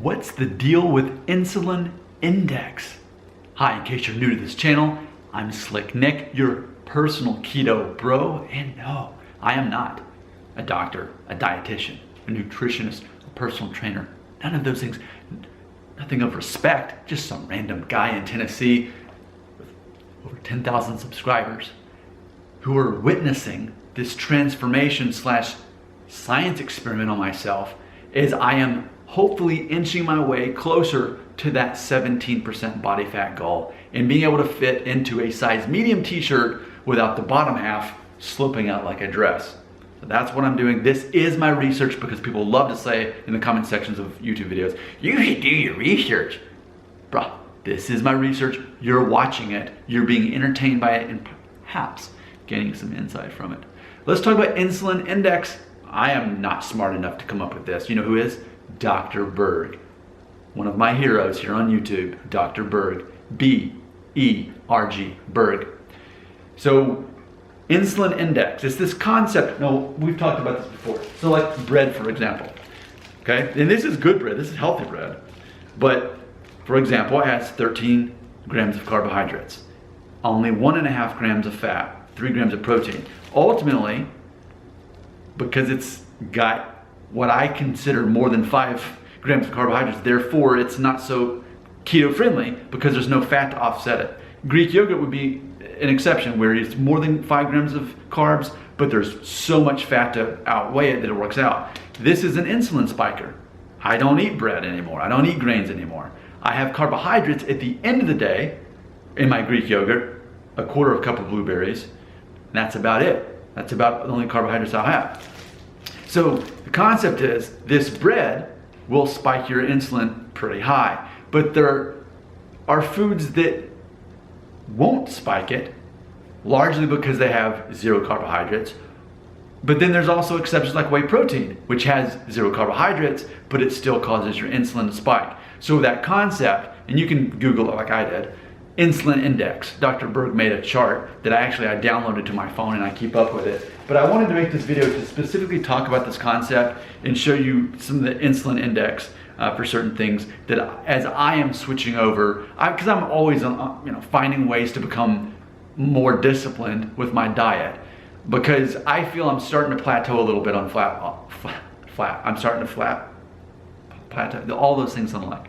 What's the deal with Insulin Index? Hi, in case you're new to this channel, I'm Slick Nick, your personal keto bro, and no, I am not a doctor, a dietitian, a nutritionist, a personal trainer, none of those things, nothing of respect, just some random guy in Tennessee with over 10,000 subscribers who are witnessing this transformation slash science experiment on myself as I am hopefully inching my way closer to that 17% body fat goal and being able to fit into a size medium t-shirt without the bottom half sloping out like a dress. So that's what I'm doing. This is my research because people love to say in the comment sections of YouTube videos, you should do your research. Bruh, this is my research. You're watching it. You're being entertained by it and perhaps getting some insight from it. Let's talk about Insulin Index. I am not smart enough to come up with this. You know who is? Dr. Berg, one of my heroes here on YouTube, Dr. Berg, B-E-R-G, Berg. So Insulin Index, it's this concept, no, we've talked about this before. So like bread, for example, okay? And this is good bread, this is healthy bread. But for example, it has 13 grams of carbohydrates, only 1.5 grams of fat, 3 grams of protein. Ultimately, because it's got what I consider more than 5 grams of carbohydrates, therefore it's not so keto friendly because there's no fat to offset it. Greek yogurt would be an exception where it's more than 5 grams of carbs, but there's so much fat to outweigh it that it works out. This is an insulin spiker. I don't eat bread anymore. I don't eat grains anymore. I have carbohydrates at the end of the day in my Greek yogurt, a quarter of a cup of blueberries, and that's about it. That's about the only carbohydrates I'll have. So the concept is this bread will spike your insulin pretty high, but there are foods that won't spike it, largely because they have 0 carbohydrates. But then there's also exceptions like whey protein, which has 0 carbohydrates, but it still causes your insulin to spike. So that concept, and you can Google it like I did, Insulin Index. Dr. Berg made a chart that I downloaded to my phone and I keep up with it. But I wanted to make this video to specifically talk about this concept and show you some of the insulin index for certain things that as I am switching over, because I'm always finding ways to become more disciplined with my diet, because I feel I'm starting to plateau a little bit on I'm starting to plateau, all those things I'm like.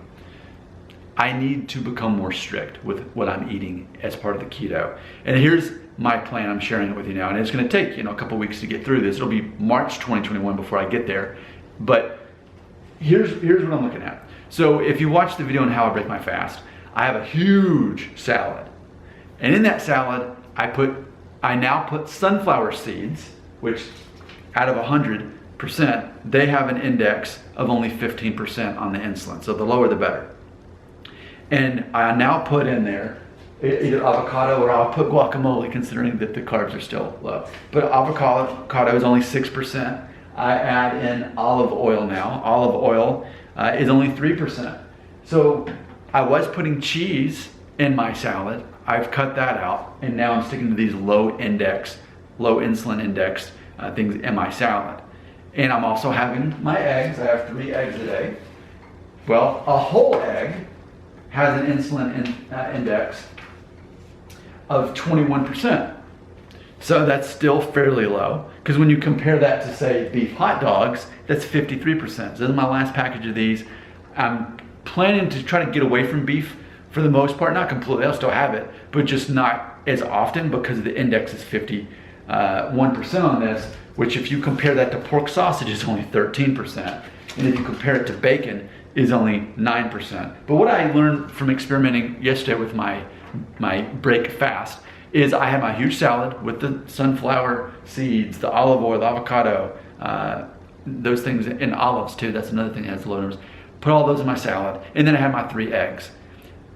I need to become more strict with what I'm eating as part of the keto. And here's my plan, I'm sharing it with you now. And it's gonna take a couple weeks to get through this. It'll be March 2021 before I get there. But here's what I'm looking at. So if you watch the video on how I break my fast, I have a huge salad. And in that salad, I now put sunflower seeds, which out of 100%, they have an index of only 15% on the insulin. So the lower the better. And I now put in there either avocado or I'll put guacamole, considering that the carbs are still low. But avocado is only 6%. I add in olive oil now. Olive oil is only 3%. So I was putting cheese in my salad. I've cut that out. And now I'm sticking to these low insulin index things in my salad. And I'm also having my eggs. I have 3 eggs a day. Well, a whole egg has an insulin index of 21%. So that's still fairly low, because when you compare that to, say, beef hot dogs, that's 53%. So this is my last package of these. I'm planning to try to get away from beef for the most part, not completely, I'll still have it, but just not as often because the index is 51% on this, which if you compare that to pork sausage is only 13%. And if you compare it to bacon, is only 9%. But what I learned from experimenting yesterday with my break fast is I had my huge salad with the sunflower seeds, the olive oil, the avocado, those things, and olives too. That's another thing that has low numbers. Put all those in my salad, and then I had my 3 eggs.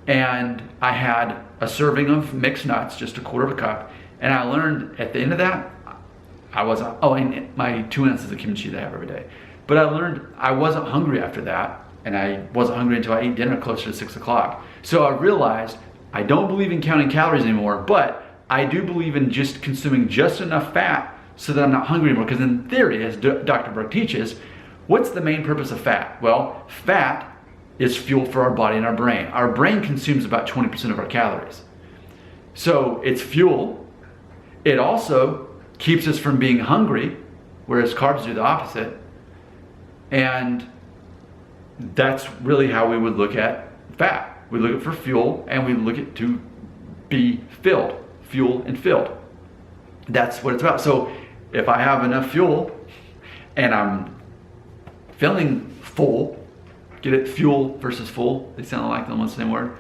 And I had a serving of mixed nuts, just a quarter of a cup. And I learned at the end of that, and my 2 ounces of kimchi that I have every day. But I learned I wasn't hungry after that. And I wasn't hungry until I ate dinner closer to 6 o'clock. So I realized I don't believe in counting calories anymore, but I do believe in just consuming just enough fat so that I'm not hungry anymore. Because in theory, as Dr. Berg teaches, what's the main purpose of fat? Well, fat is fuel for our body and our brain. Our brain consumes about 20% of our calories. So it's fuel. It also keeps us from being hungry, whereas carbs do the opposite. And that's really how we would look at fat. We look at for fuel, and we look at to be filled, fuel and filled. That's what it's about. So if I have enough fuel and I'm feeling full, get it, fuel versus full, they sound like almost the same word,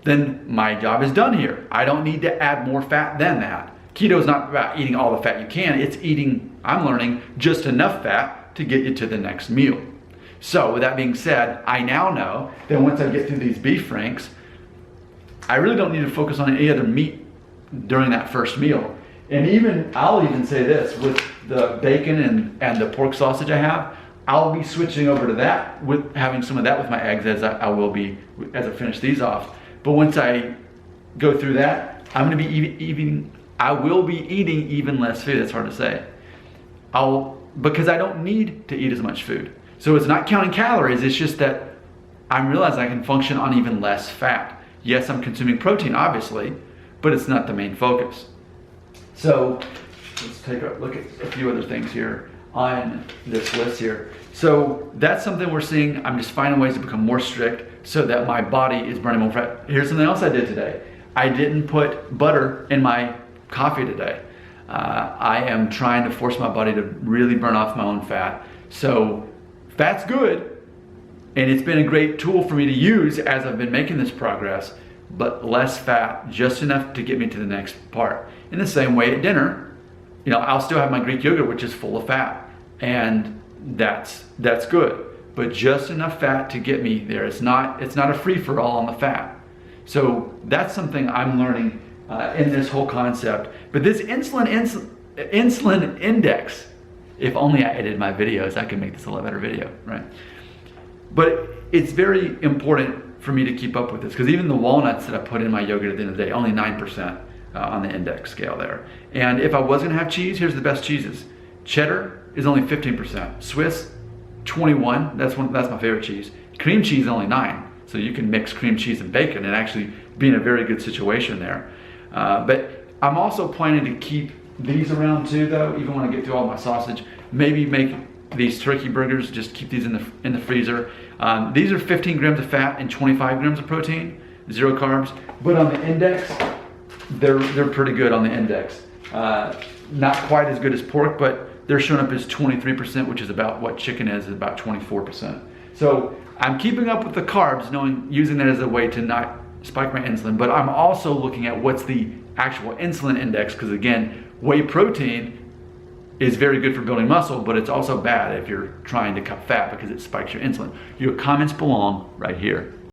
then my job is done here. I don't need to add more fat than that. Keto is not about eating all the fat you can. It's eating, I'm learning, just enough fat to get you to the next meal. So with that being said, I now know that once I get through these beef franks, I really don't need to focus on any other meat during that first meal. And I'll even say this, with the bacon and the pork sausage I have, I'll be switching over to that, with having some of that with my eggs as I will be as I finish these off. But once I go through that, I will be eating even less food. That's hard to say. Because I don't need to eat as much food. So it's not counting calories, it's just that I'm realizing I can function on even less fat. Yes, I'm consuming protein, obviously, but it's not the main focus. So let's take a look at a few other things here on this list here. So that's something we're seeing. I'm just finding ways to become more strict so that my body is burning more fat. Here's something else I did today. I didn't put butter in my coffee today. I am trying to force my body to really burn off my own fat. So fat's good, and it's been a great tool for me to use as I've been making this progress, but less fat, just enough to get me to the next part. In the same way at dinner, I'll still have my Greek yogurt, which is full of fat, and that's good, but just enough fat to get me there. It's not a free-for-all on the fat. So that's something I'm learning in this whole concept. But this insulin index, if only I edited my videos, I could make this a lot better video, right? But it's very important for me to keep up with this, because even the walnuts that I put in my yogurt at the end of the day, only 9% on the index scale there. And if I was gonna have cheese, here's the best cheeses. Cheddar is only 15%. Swiss, 21, that's my favorite cheese. Cream cheese is only 9. So you can mix cream cheese and bacon and actually be in a very good situation there. But I'm also planning to keep these around too, though, even when I get through all my sausage. Maybe make these turkey burgers, just keep these in the freezer. These are 15 grams of fat and 25 grams of protein, 0 carbs. But on the index, they're pretty good on the index. Not quite as good as pork, but they're showing up as 23%, which is about what chicken is about 24%. So I'm keeping up with the carbs, using that as a way to not spike my insulin, but I'm also looking at what's the actual insulin index, because again, whey protein is very good for building muscle, but it's also bad if you're trying to cut fat because it spikes your insulin. Your comments belong right here.